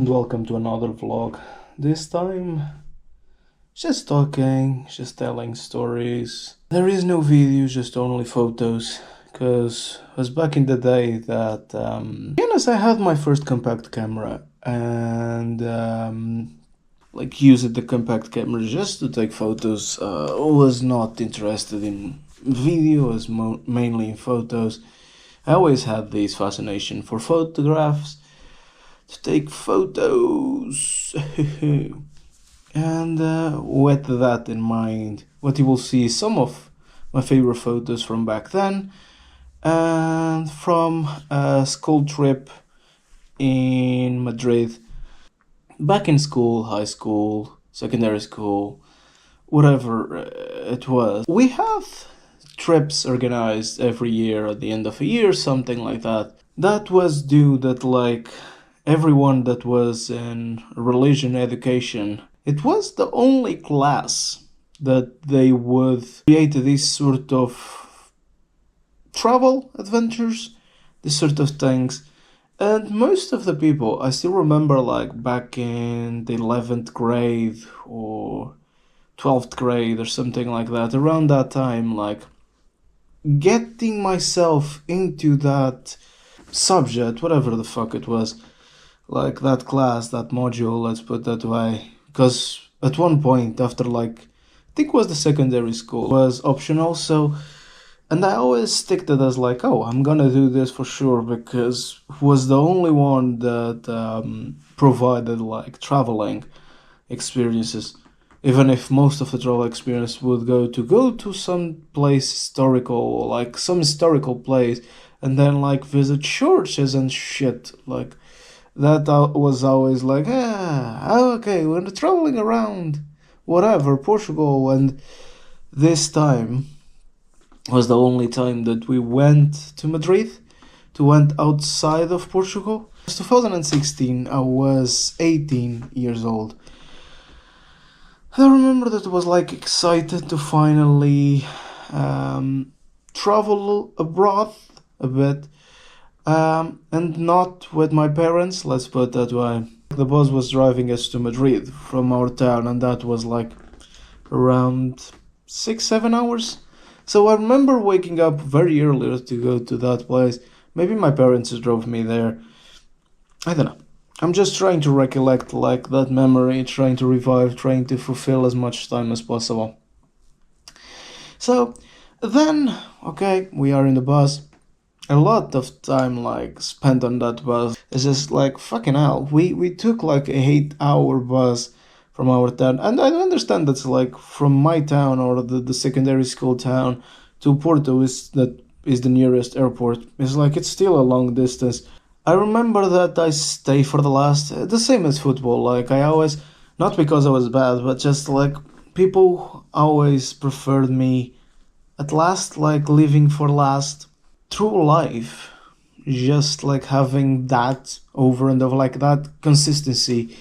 and welcome to another vlog. This time, just talking, just telling stories. There is no video, just only photos, because it was back in the day that, I had my first compact camera, and used the compact camera just to take photos. Was not interested in video, was mainly in photos. I always had this fascination for photographs, to take photos. And with that in mind, what you will see is some of my favorite photos from back then, and from a school trip in Madrid, back in school, high school, secondary school, whatever it was. We have trips organized every year at the end of a year, something like that. That was due that everyone that was in religion education, it was the only class that they would create these sort of travel adventures, this sort of things. And most of the people, I still remember back in the 11th grade or 12th grade or something like that, around that time, getting myself into that subject, whatever the fuck it was, that class, that module, let's put that way. Because at one point, after I think it was the secondary school, was optional, so, and I always stick to this oh, I'm gonna do this for sure, because it was the only one that provided traveling experiences. Even if most of the travel experience would go to some place historical, some historical place, and then visit churches and shit, that was always okay, we're traveling around, whatever, Portugal. And this time was the only time that we went to Madrid, went outside of Portugal. It was 2016, I was 18 years old. I remember that I was excited to finally travel abroad a bit. And not with my parents, let's put it that way. The bus was driving us to Madrid from our town, and that was around 6-7 hours. So I remember waking up very early to go to that place. Maybe my parents drove me there. I don't know. I'm just trying to recollect that memory, trying to revive, trying to fulfill as much time as possible. So then, okay, we are in the bus. A lot of time spent on that bus. It's just fucking hell. We took a 8-hour bus from our town, and I understand that's from my town or the secondary school town to Porto is the nearest airport. It's it's still a long distance. I remember that I stay for the last, the same as football. I always, not because I was bad, but just people always preferred me at last, living for last. Through life, just having that over and over, that consistency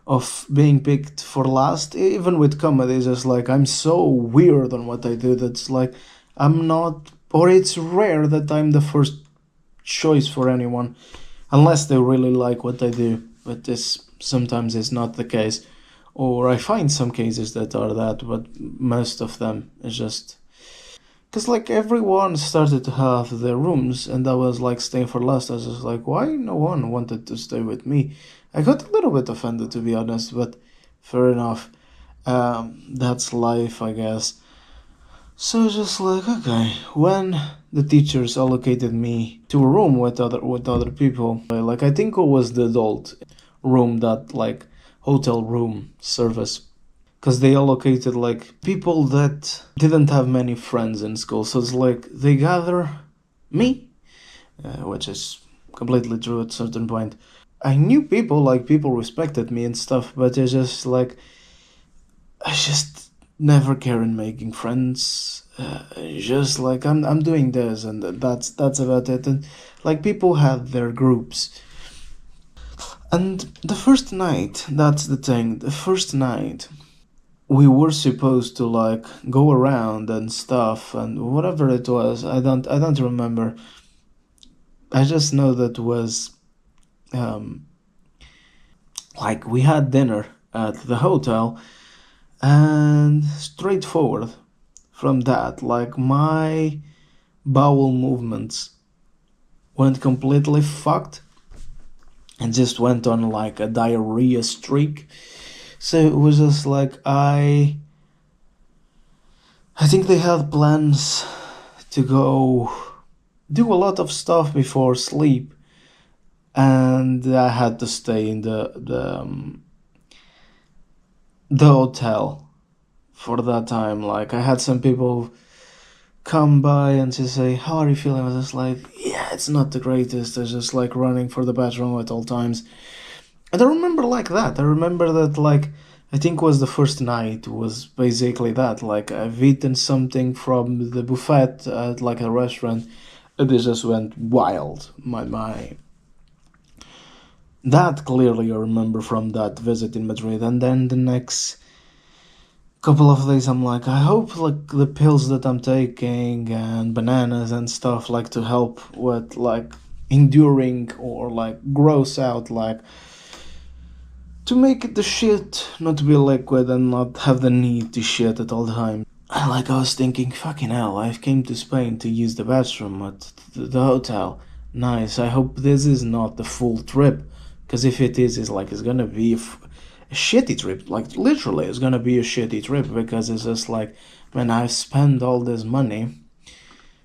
of being picked for last, even with comedies, it's I'm so weird on what I do that's I'm not, or it's rare that I'm the first choice for anyone, unless they really like what I do, but this sometimes is not the case, or I find some cases that are that, but most of them is just... Because everyone started to have their rooms, and I was staying for last. I was just why no one wanted to stay with me? I got a little bit offended, to be honest, but fair enough. That's life, I guess. So just okay, when the teachers allocated me to a room with other people, I think it was the adult room, that hotel room service. Because they allocated people that didn't have many friends in school, so it's they gather me, which is completely true at a certain point. I knew people, people respected me and stuff, but it's just I just never care in making friends. Just I'm doing this, and that's about it. And people had their groups. And the first night, that's the thing, the first night, we were supposed to go around and stuff, and whatever it was, I don't remember. I just know that was Like, we had dinner at the hotel, and straightforward from that, like, my bowel movements went completely fucked and just went on like a diarrhea streak. So it was just like I think they had plans to go do a lot of stuff before sleep, and I had to stay in the hotel for that time. Like, I had some people come by and just say, "How are you feeling?" I was just like, "Yeah, it's not the greatest." I was just like running for the bathroom at all times. And I remember like that. I remember that, like, I think was the first night was basically that. Like, I've eaten something from the buffet at like a restaurant, and it just went wild. My that clearly I remember from that visit in Madrid. And then the next couple of days I'm like, I hope like the pills that I'm taking and bananas and stuff, like, to help with like enduring or like gross out, like, to make the shit not to be liquid and not have the need to shit at all times. Like, I was thinking, fucking hell, I came to Spain to use the bathroom at the hotel. Nice. I hope this is not the full trip, because if it is, it's like it's gonna be a shitty trip. Like, literally, it's gonna be a shitty trip, because it's just like, man, I've spent all this money,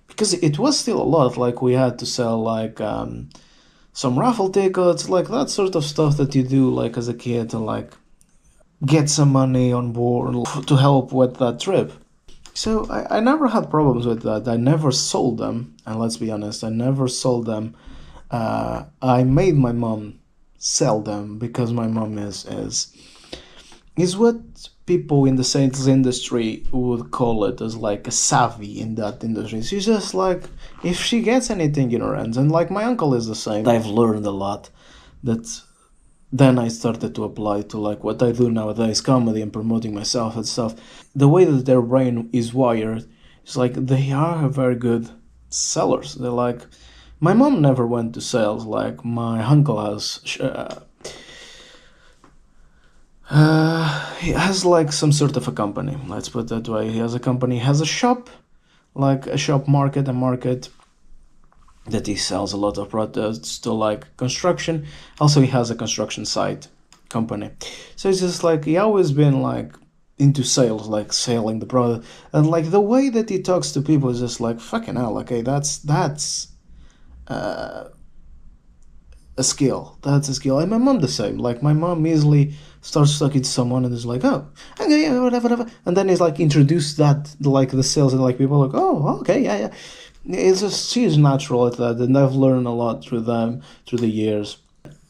because it was still a lot. Like, we had to sell like some raffle tickets, like that sort of stuff that you do like as a kid to like get some money on board to help with that trip. So I never had problems with that. I never sold them, and let's be honest, I never sold them. I made my mom sell them, because my mom is what people in the sales industry would call it as like a savvy in that industry. She's just like, if she gets anything in her hands, and like my uncle is the same. I've learned a lot that then I started to apply to like what I do nowadays, comedy and promoting myself and stuff. The way that their brain is wired is like they are very good sellers. They're like, my mom never went to sales. Like, my uncle he has like some sort of a company. Let's put it that way. He has a company, has a shop, like a shop market, a market that he sells a lot of products to like construction. Also, he has a construction site company. So it's just like he always been like into sales, like selling the product, and like the way that he talks to people is just like, fucking hell. Okay, that's uh, a skill. That's a skill. And my mom the same. Like, my mom easily starts talking to someone and is like, oh, okay, yeah, whatever. And then he's like introduced that, like, the sales, and like people are like, oh, okay, yeah. It's just, she's natural at that, and I've learned a lot through them through the years.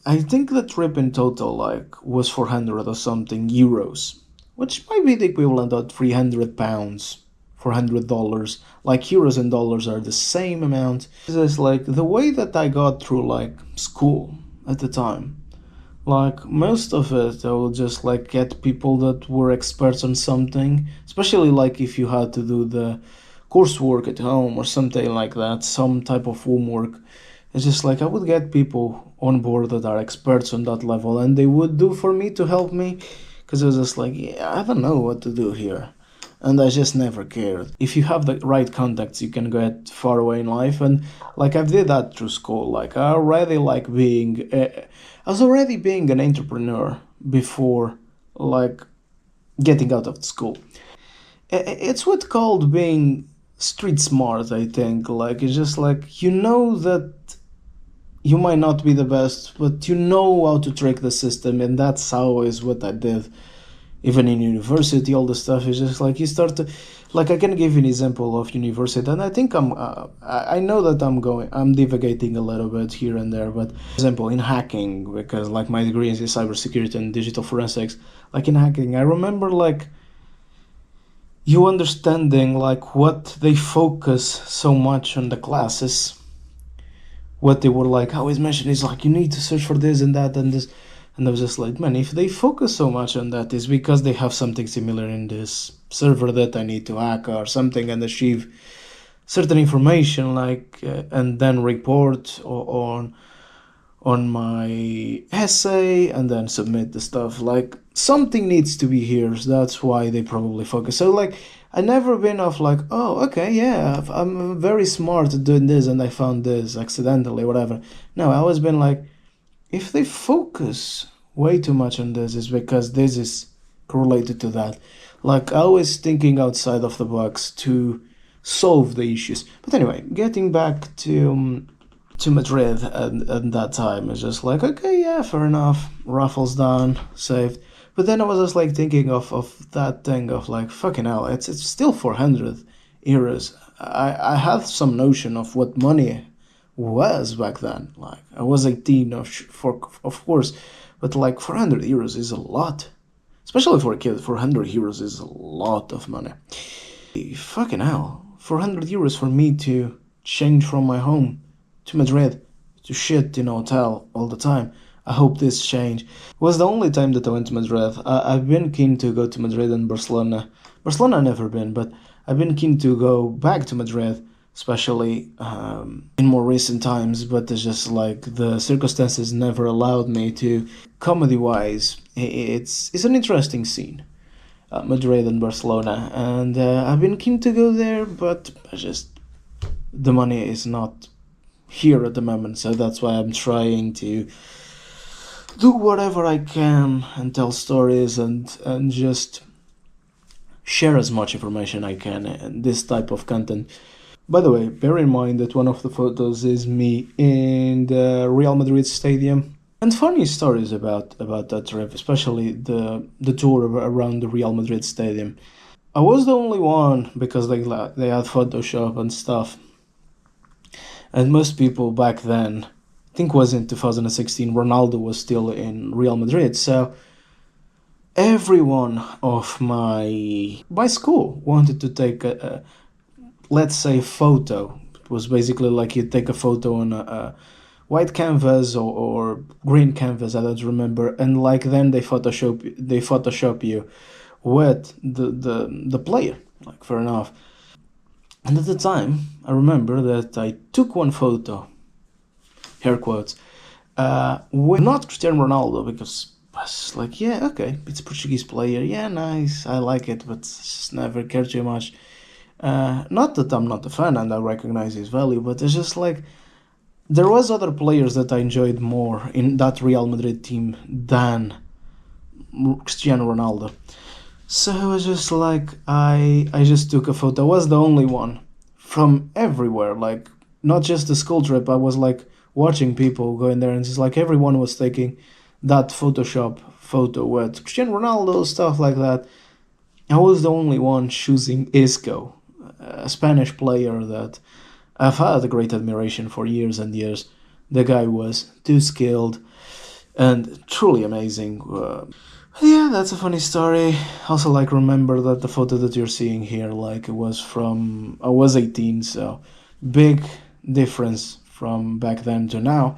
I think the trip in total like was 400 or something euros, which might be the equivalent of £300, $400. Like, euros and dollars are the same amount. It's just like the way that I got through like school at the time. Like, most of it, I would just like get people that were experts on something, especially like if you had to do the coursework at home or something like that, some type of homework. It's just like I would get people on board that are experts on that level, and they would do for me to help me, because it was just like, yeah, I don't know what to do here. And I just never cared. If you have the right contacts, you can get far away in life. And like, I did that through school. Like, I was already being an entrepreneur before like getting out of school. It's what called being street smart, I think. Like, it's just like, you know that you might not be the best, but you know how to trick the system, and that's always what I did. Even in university, all the stuff is just like you start to, like, I can give you an example of university, and I think I know that I'm divagating a little bit here and there, but for example, in hacking, because like my degree is in cybersecurity and digital forensics, like in hacking, I remember like you understanding like what they focus so much on the classes, what they were like always mentioning is like, you need to search for this and that and this. And I was just like, man, if they focus so much on that, it's because they have something similar in this server that I need to hack or something and achieve certain information, like, and then report on my essay and then submit the stuff. Like, something needs to be here, so that's why they probably focus. So like, I never been off like, oh, okay, yeah, I'm very smart at doing this and I found this accidentally, whatever. No, I always been like, if they focus way too much on this, is because this is correlated to that. Like, always thinking outside of the box to solve the issues. But anyway, getting back to Madrid and that time, it's just like, okay, yeah, fair enough, raffles done, saved. But then I was just like thinking of that thing of like, fucking hell, it's still 400 euros. I had some notion of what money was back then. Like, I was 18, of course, but like 400 euros is a lot. Especially for a kid, 400 euros is a lot of money. Fucking hell, 400 euros for me to change from my home to Madrid, to shit in a hotel all the time. I hope this change. It was the only time that I went to Madrid. I've been keen to go to Madrid and Barcelona. Barcelona I've never been, but I've been keen to go back to Madrid, especially in more recent times, but it's just like the circumstances never allowed me to. Comedy-wise, it's an interesting scene, Madrid and Barcelona, and I've been keen to go there, but the money is not here at the moment, so that's why I'm trying to do whatever I can and tell stories and just share as much information I can and this type of content. By the way, bear in mind that one of the photos is me in the Real Madrid stadium. And funny stories about that trip, especially the tour around the Real Madrid stadium. I was the only one because they had Photoshop and stuff. And most people back then, I think it was in 2016, Ronaldo was still in Real Madrid. So everyone of my school wanted to take a let's say photo. It was basically like you take a photo on a white canvas or green canvas, I don't remember, and like then they Photoshop you with the player. Like, fair enough. And at the time, I remember that I took one photo, air quotes, with not Cristiano Ronaldo, because I was like, yeah, okay, it's a Portuguese player, yeah, nice, I like it, but just never cared too much. Not that I'm not a fan and I recognize his value, but it's just like, there was other players that I enjoyed more in that Real Madrid team than Cristiano Ronaldo. So I was just like, I just took a photo. I was the only one from everywhere, like, not just the school trip. I was like watching people going there, and it's like everyone was taking that Photoshop photo with Cristiano Ronaldo, stuff like that. I was the only one choosing Isco, a Spanish player that I've had a great admiration for years and years. The guy was too skilled and truly amazing. Yeah, that's a funny story. Also, like, remember that the photo that you're seeing here, like, it was from, I was 18, so big difference from back then to now.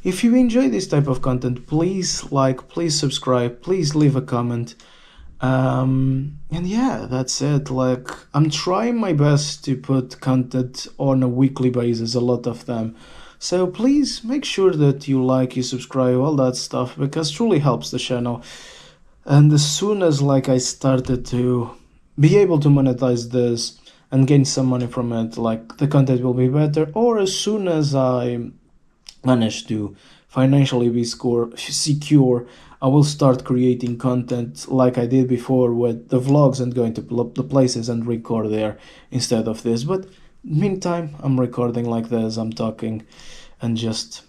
If you enjoy this type of content, please like, please subscribe, please leave a comment. And yeah, that's it. Like, I'm trying my best to put content on a weekly basis, a lot of them. So please make sure that you like, you subscribe, all that stuff, because it truly helps the channel. And as soon as like I started to be able to monetize this and gain some money from it, like, the content will be better. Or as soon as I manage to financially be secure, I will start creating content like I did before with the vlogs and going to the places and record there instead of this. But meantime, I'm recording like this, I'm talking and just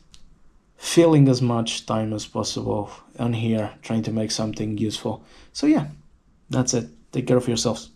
filling as much time as possible on here, trying to make something useful. So yeah, that's it. Take care of yourselves.